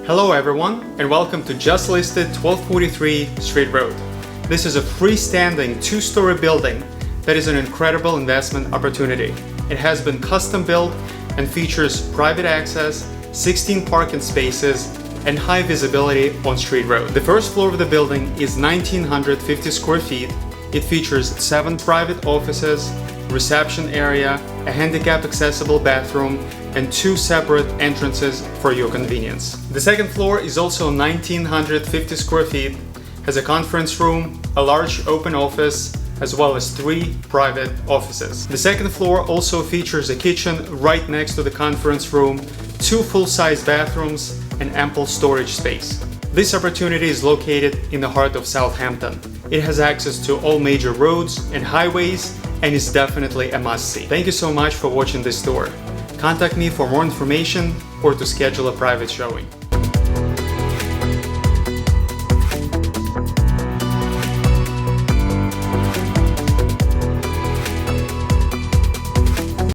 Hello everyone, and welcome to just listed 1243 Street Road. This is a freestanding two-story building that is an incredible investment opportunity. It has been custom built and features private access, 16 parking spaces, and high visibility on Street Road. The first floor of the building is 1,950 square feet. It features 7 private offices, reception area, a handicap accessible bathroom, and 2 separate entrances for your convenience. The second floor is also 1,950 square feet, has a conference room, a large open office, as well as 3 private offices. The second floor also features a kitchen right next to the conference room, 2 full-size bathrooms, and ample storage space. This opportunity is located in the heart of Southampton. It has access to all major roads and highways and is definitely a must-see. Thank you so much for watching this tour. Contact me for more information or to schedule a private showing.